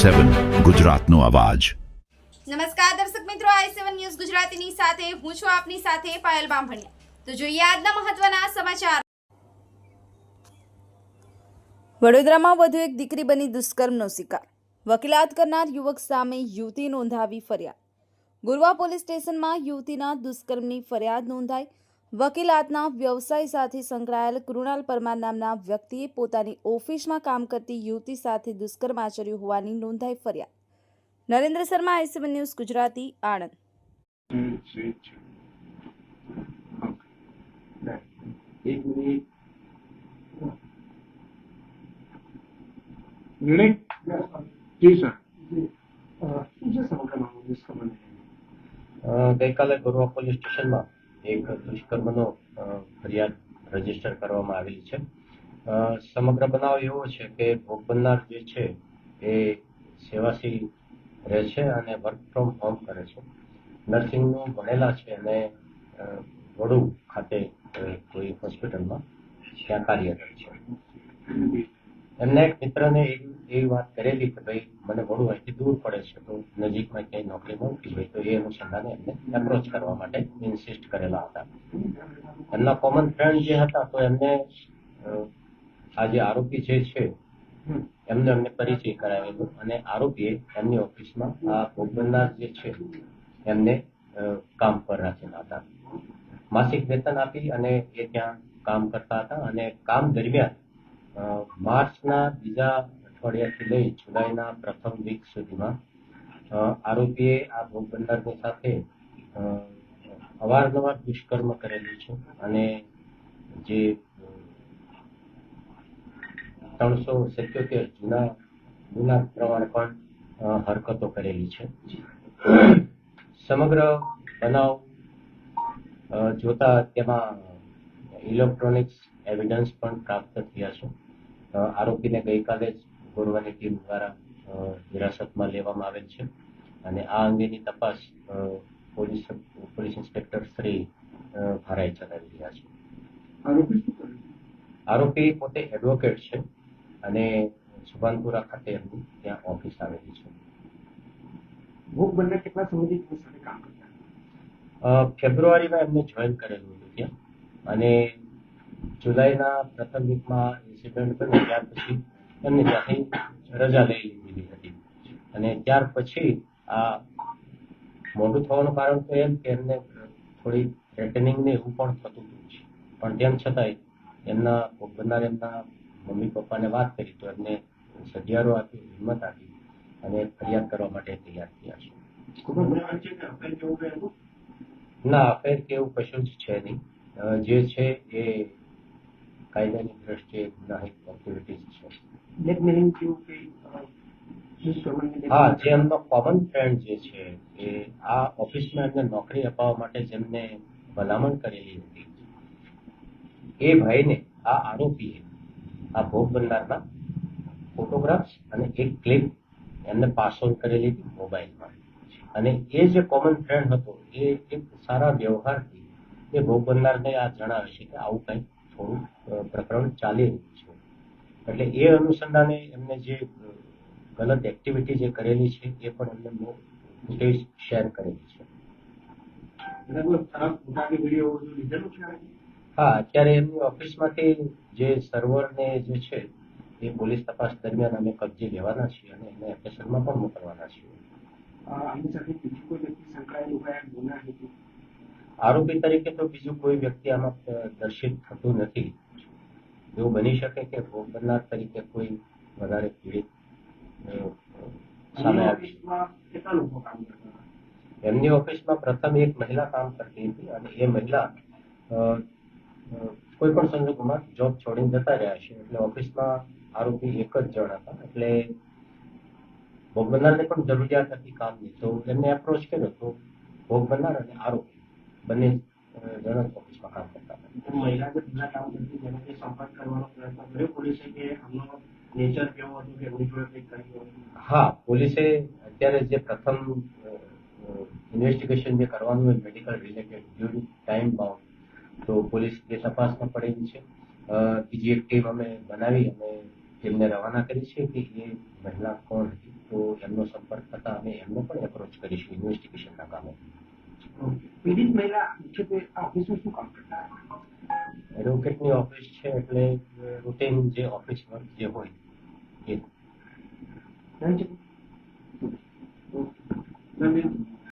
i7 ગુજરાતનો અવાજ। નમસ્કાર દર્શક મિત્રો, i7 ન્યૂઝ ગુજરાતીની સાથે હું છું આપની સાથે પાયલ બામભણિયા। તો જોઈએ આજના મહત્વના સમાચાર। વડોદરામાં વધુ એક દીકરી બની દુષ્કર્મનો શિકાર, વકીલાત કરનાર યુવક સામે યુવતી નોંધાવી ફરિયાદ। ગુરવા પોલીસ સ્ટેશનમાં યુવતીના દુષ્કર્મની ફરિયાદ નોંધાઈ। વકીલાતના વ્યવસાય સાથે સંકળાયેલ કૃણાલ પરમાર નામના વ્યક્તિએ પોતાની ઓફિસમાં કામ કરતી યુવતી સાથે દુષ્કર્મ આચર્યું હોવાની નોંધાઈ ફરિયાદ। Narendra Sharma, i7 news Gujarati, Anand. ગઈકાલે ગોરવા પોલીસ સ્ટેશનમાં એક દુષ્કર્મનો ફરિયાદ રજીસ્ટર કરવામાં આવેલી છે। સમગ્ર બનાવ એવો છે કે ભોગ બનનાર જે છે એ સેવાસી રહે છે અને વર્ક ફ્રોમ હોમ કરે છે। નર્સિંગનું ભણેલા છે અને વડુ ખાતે કોઈ હોસ્પિટલમાં ત્યાં કાર્યરત છે। એમના એક મિત્રને એવી વાત કરેલી કે ભાઈ મને વડુ અહીંથી દૂર પડે છે, તો નજીકમાં ક્યાંય નોકરી મળતી હોય તો એ અનુસંધાને એમને એપ્રોચ કરવા માટે ઇન્સિસ્ટ કરેલા હતા। એમના કોમન ફ્રેન્ડ જે હતા તો એમને આ જે આરોપી જે છે એમને પરિચય કરાવેલો અને આરોપીએ એમની ઓફિસમાં આ ભોગ બનનાર જે છે એમને કામ પર રાખેલા હતા। માસિક વેતન આપી અને એ ત્યાં કામ કરતા હતા અને કામ દરમિયાન માર્ચના બીજા અઠવાડિયાથી લઈ જુલાઈના પ્રથમ વીક સુધીમાં આરોપીએ આ ભોગ બનનારની સાથે અવારનવાર દુષ્કર્મ કરેલું છે અને જે 377 જૂના ગુના પ્રમાણે પણ હરકતો કરેલી છે। સમગ્ર બનાવ જોતા તેમાં ઇલેક્ટ્રોનિક્સ એવિડન્સ પણ પ્રાપ્ત થયા છે। આરોપીને ગઈકાલે જ ગોરવાની ટીમ દ્વારા હિરાસતમાં લેવામાં આવેલ છે અને આ અંગેની તપાસ પોલીસ ઇન્સ્પેક્ટર શ્રી ભારાઈ ચલાવી રહ્યા છે। આરોપી પોતે એડવોકેટ છે અને સુભાનપુરા ખાતે એમની ત્યાં ઓફિસ આવેલી છે। ભોગ બનનાર કેટલા સમયથી સાથે કામ કરતા? ફેબ્રુઆરીમાં એમને જોઈન કરેલું હતું ત્યાં અને જુલાઈના પ્રથમ વીકમાં ઇન્સિડન્ટ બન્યો ત્યાર પછી એમને ત્યાંથી રજા લઈ લીધી હતી અને ત્યાર પછી આ મોડું થવાનું કારણ તો એમ કે એમને થોડી થ્રેટનિંગ ને એવું પણ થતું હતું, પણ તેમ છતાંય એમના ભોગ બનનાર એમના મમ્મી પપ્પાને વાત કરી તો એમને સધિયારો આપી, હિંમત આપી અને ફરિયાદ કરવા માટે તૈયાર થયા છે। ના, અફેર કે એવું કશું જ છે નહીં। જે છે એ કાયદાની દ્રષ્ટિએ ગુનાહિત એક્ટિવિટીઝ છે। હા, જે એમનો કોમન ફ્રેન્ડ જે છે એ આ ઓફિસમાં એમને નોકરી અપાવવા માટે જેમને ભલામણ કરેલી હતી એ ભાઈને આ આરોપીએ આ ભોગ બનનારના ફોટોગ્રાફ્સ અને એક ક્લિપ એમને પાસ ઓન કરેલી હતી મોબાઈલમાં અને એ જે કોમન ફ્રેન્ડ હતો એ એક સારા વ્યવહારથી એ ભોગ બનનારને આ જણાવે છે કે આવું કંઈક થોડું પ્રકરણ ચાલી રહ્યું છે, એટલે એ અનુસંધાને એમને જે ગલત એક્ટિવિટી જે કરેલી છે એ પણ એમને ફૂટેજ શેર કરેલી છે। હા, અત્યારે એમની ઓફિસમાંથી જે સર્વર ને જે છે એ પોલીસ તપાસ દરમિયાન અમે કબજે લેવાના છીએ અને એને એફએસએલમાં પણ મોકલવાના છીએ। આરોપી તરીકે તો બીજું કોઈ વ્યક્તિ આમાં દર્શિત થતું નથી। એવું બની શકે કે ભોગ બનનાર તરીકે કોઈ વધારે પીડિત સામે આવી। એમની ઓફિસમાં પ્રથમ એક મહિલા કામ કરતી હતી અને એ મહિલા કોઈ પણ સંજોગોમાં જોબ છોડીને જતા રહ્યા છે, એટલે ઓફિસમાં આરોપી એક જ જણ હતા, એટલે ભોગ બનનારને પણ જરૂરિયાત હતી કામની, તો એમને એપ્રોચ કર્યો તો ભોગ બનનાર અને આરોપી બંને જણ ઓફિસમાં કામ કરતા હતા। મહિલા જે બીજા કામ કરતી જેને સંપર્ક કરવાનો પ્રયત્ન કર્યો પોલીસે કે આમનો નેચર કેવો હતું કે એમની જોડે કંઈક કર્યું? હા, પોલીસે અત્યારે જે પ્રથમ ઇન્વેસ્ટિગેશન જે કરવાનું હોય medical related during time bound, તો પોલીસ જે તપાસમાં પડેલી છે। બીજી એક ટીમ અમે બનાવી અને તેમને રવાના કરી છે કે એ મહિલા કોણ હતી તો એમનો સંપર્ક થતા અમે એમનો પણ એપ્રોચ કરીશું ઇન્વેસ્ટિગેશનના કામે. પીડિત મહિલા મુખ્યત્વે આ ઓફિસમાં શું કામ કરતા એડવોકેટની ઓફિસ છે એટલે રૂટીન જે ઓફિસ વર્ક જે હોય એ. હતા?